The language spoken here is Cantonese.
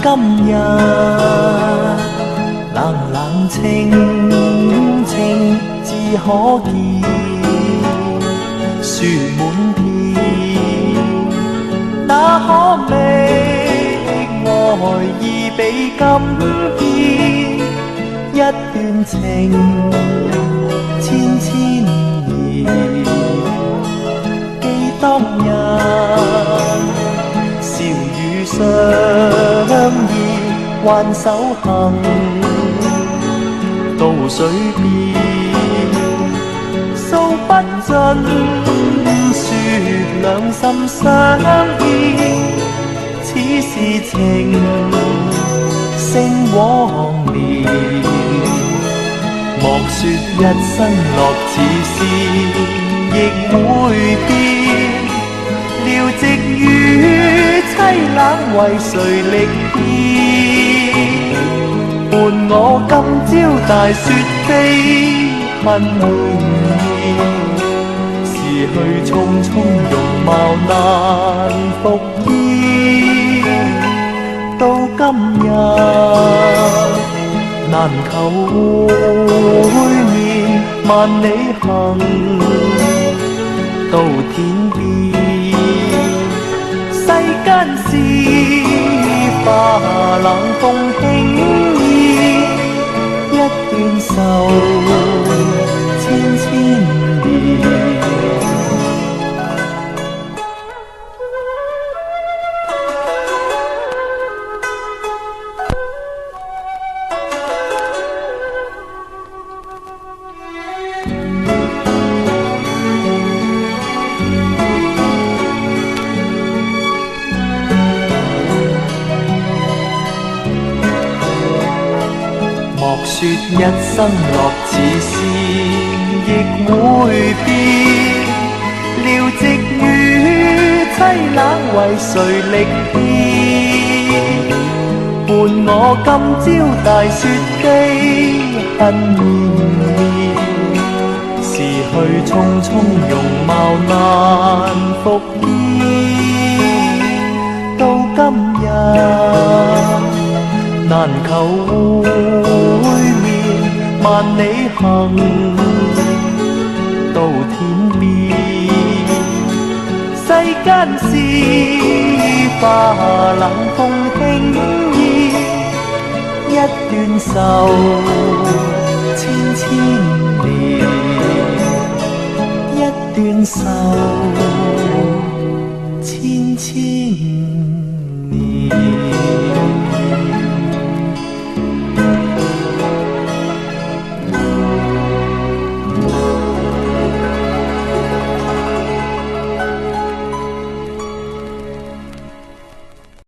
今日冷冷清清只可見，樹滿天，那可覓愛意比今天，一段情千千年，記當日笑語相依，挽手行到水邊，訴不盡，說兩心相依，此是情勝往年，莫說一生樂似詩，亦會變，聊寂與凄冷為誰力編，伴我今朝大雪飛，恨面時去匆匆，容貌難復見，到今日難求會面，萬里行到天邊，世間事化冷風輕易，一段愁千千年。莫說一生樂似詩，亦會變，聊寂與凄冷為誰力編，伴我今朝大雪飛，恨綿綿時去匆匆，容貌難復見，到今日難求會面，萬里行到天邊，世間事化冷風輕易，一段愁千千年，一段愁千千年。